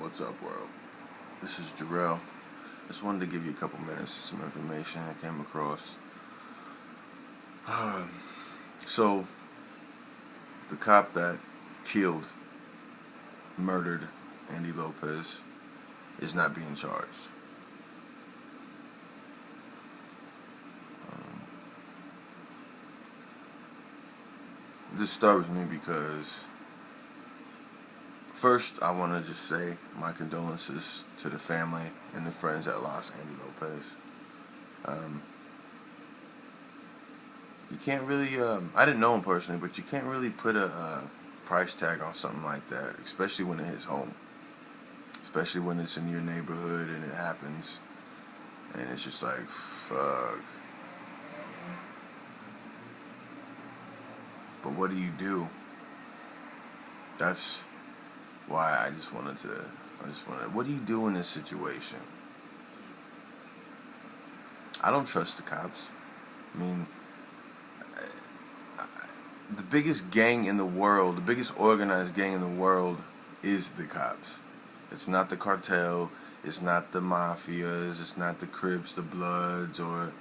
What's up, world? This is Jarrell. Just wanted to give you a couple minutes of some information I came across. So, the cop that killed, murdered Andy Lopez is not being charged. It disturbs me because, first, I want to just say my condolences to the family and the friends that lost Andy Lopez. You can't really, I didn't know him personally, but you can't really put a price tag on something like that, especially when it hits home. Especially when it's in your neighborhood and it happens. And it's just like, fuck. But what do you do? That's why I just wanted, what do you do in this situation? I don't trust the cops. I mean, the biggest gang in the world, the biggest organized gang in the world is the cops. It's not the cartel, it's not the mafias, it's not the Crips, the Bloods, or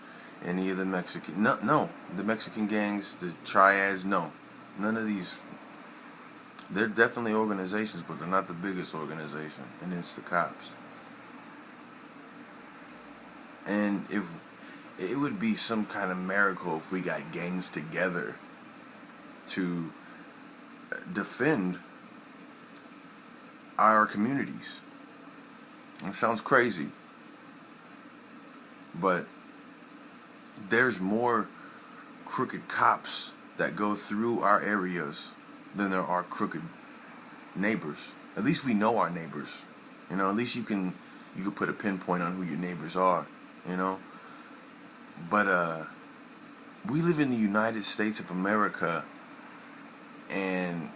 any of the Mexican, no, the Mexican gangs, the triads, no. None of these. They're definitely organizations, but they're not the biggest organization, and it's the cops. And if it would be some kind of miracle if we got gangs together to defend our communities. It sounds crazy, but there's more crooked cops that go through our areas than there are crooked neighbors. At least we know our neighbors. You know, at least you can put a pinpoint on who your neighbors are, you know? But we live in the United States of America, and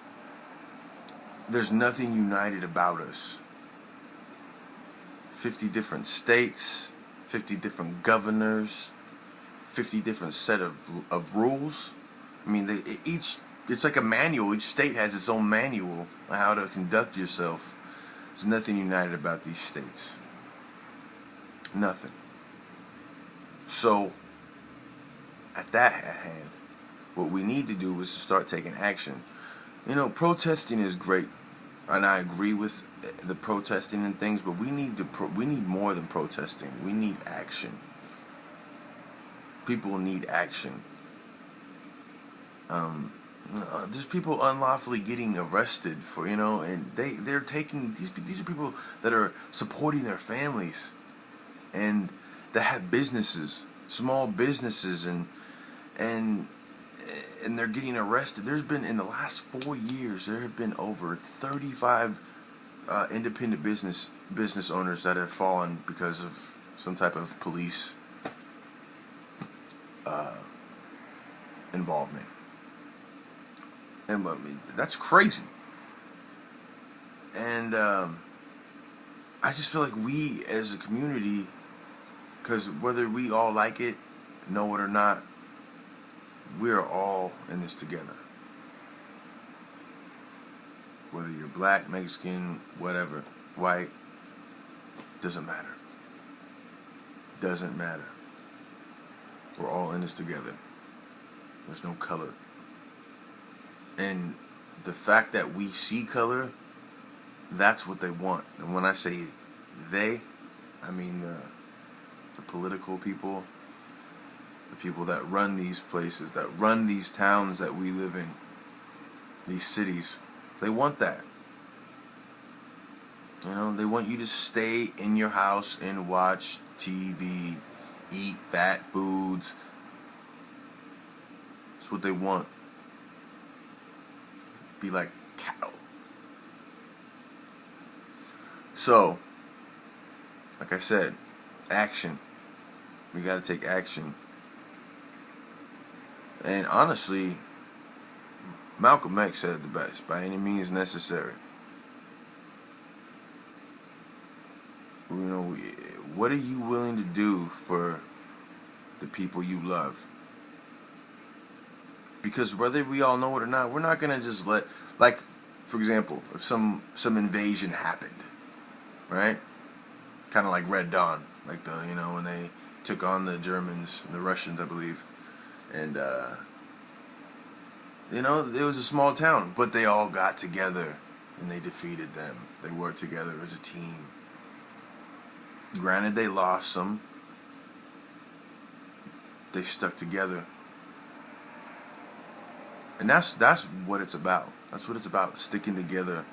there's nothing united about us. 50 different states, 50 different governors, 50 different set of rules. I mean, it's like a manual. Each state has its own manual on how to conduct yourself. There's nothing united about these states. Nothing. So, at that hand, what we need to do is to start taking action. You know, protesting is great, and I agree with the protesting and things, but we need more than protesting. We need action. People need action. There's people unlawfully getting arrested for, you know, and they're taking these are people that are supporting their families, and that have businesses, small businesses, and they're getting arrested. There's been, in the last 4 years, there have been over 35 independent business owners that have fallen because of some type of police involvement. And I mean, that's crazy. And I just feel like we as a community, because whether we all like it, know it or not, we're all in this together. Whether you're black, Mexican, whatever, white, doesn't matter. Doesn't matter. We're all in this together. There's no color. And the fact that we see color, that's what they want. And when I say they, I mean the political people, the people that run these places, that run these towns that we live in, these cities. They want that. You know, they want you to stay in your house and watch TV, eat fat foods. That's what they want. Be like cattle. So, like I said, action. We gotta take action. And honestly, Malcolm X said it the best: by any means necessary. You know, what are you willing to do for the people you love? Because whether we all know it or not, we're not gonna just let, like, for example, if some invasion happened, right? Kind of like Red Dawn, like when they took on the Germans, the Russians, I believe, and it was a small town, but they all got together and they defeated them. They worked together as a team. Granted, they lost some. They stuck together, and that's what it's about. That's what it's about, sticking together.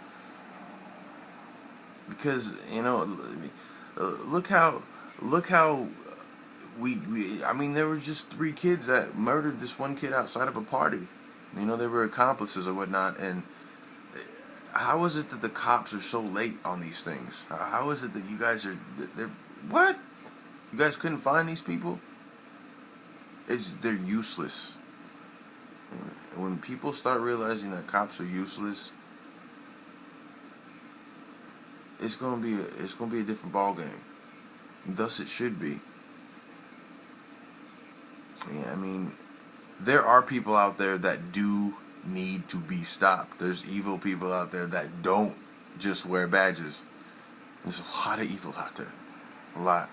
Because look how we I mean, there were just 3 kids that murdered this one kid outside of a party. They were accomplices or whatnot. And how is it that the cops are so late on these things? How is it that you guys are they're what? You guys couldn't find these people? They're useless. When people start realizing that cops are useless, it's gonna be a different ball game. Thus, it should be. Yeah, I mean, there are people out there that do need to be stopped. There's evil people out there that don't just wear badges. There's a lot of evil out there. A lot.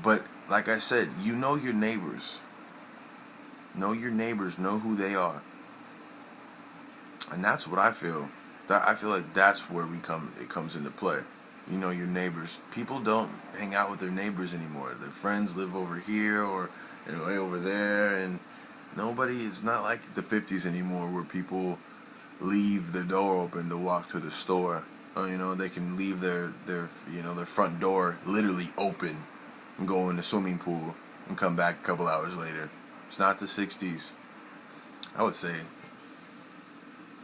But, like I said, you know your neighbors. Know your neighbors. Know who they are. And that's what I feel. I feel like that's where it comes into play. You know your neighbors. People don't hang out with their neighbors anymore. Their friends live over here or way over there, and it's not like the 50s anymore where people leave the door open to walk to the store. They can leave their front door literally open and go in the swimming pool and come back a couple hours later. It's not the 60s. I would say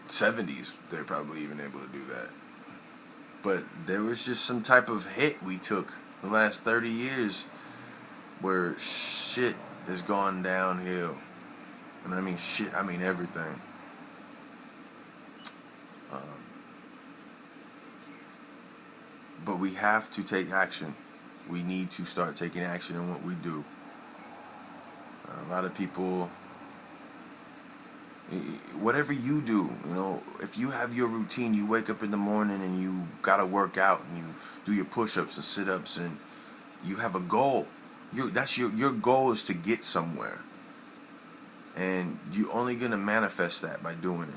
70s, they're probably even able to do that. But there was just some type of hit we took the last 30 years where shit has gone downhill. And I mean shit, I mean everything. But we have to take action. We need to start taking action in what we do. A lot of people, whatever you do, if you have your routine, you wake up in the morning and you gotta work out and you do your push-ups and sit-ups and you have a goal. Your goal is to get somewhere, and you're only gonna manifest that by doing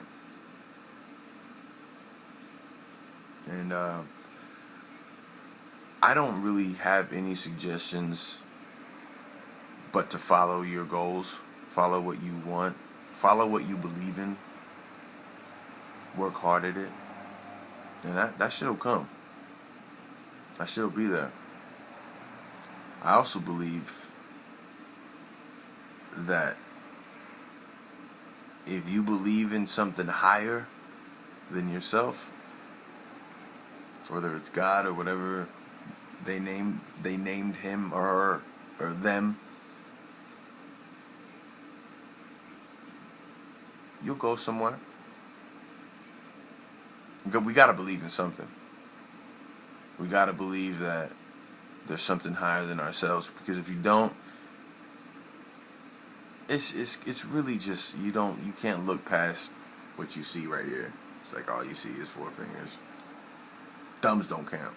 it. And I don't really have any suggestions but to follow your goals, follow what you want, follow what you believe in, work hard at it, and that shit'll come. That shit'll be there. I also believe that if you believe in something higher than yourself, whether it's God or whatever they named him or her or them, you'll go somewhere. We gotta believe in something. We gotta believe that there's something higher than ourselves, because if you don't, it's really just you can't look past what you see right here. It's like all you see is 4 fingers. Thumbs don't count.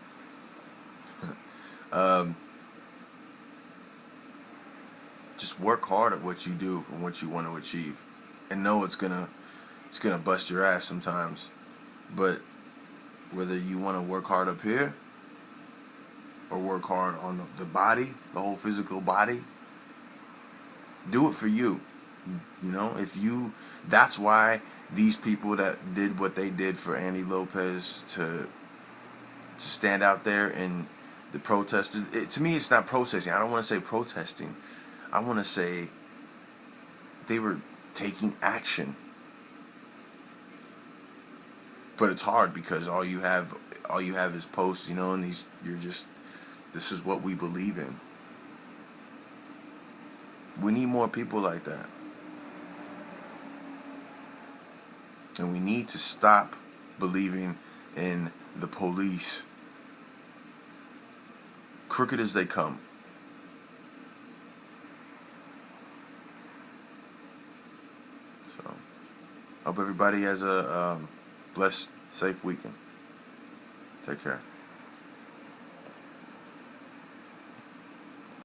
Just work hard at what you do and what you want to achieve, and know it's gonna bust your ass sometimes. But whether you want to work hard up here or work hard on the body, the whole physical body, do it for you. That's why these people that did what they did for Andy Lopez to stand out there and the protesters. To me, it's not protesting. I don't want to say protesting. I want to say they were taking action. But it's hard because all you have is posts, and this is what we believe in. We need more people like that. And we need to stop believing in the police, crooked as they come. So, hope everybody has a blessed, safe weekend. Take care.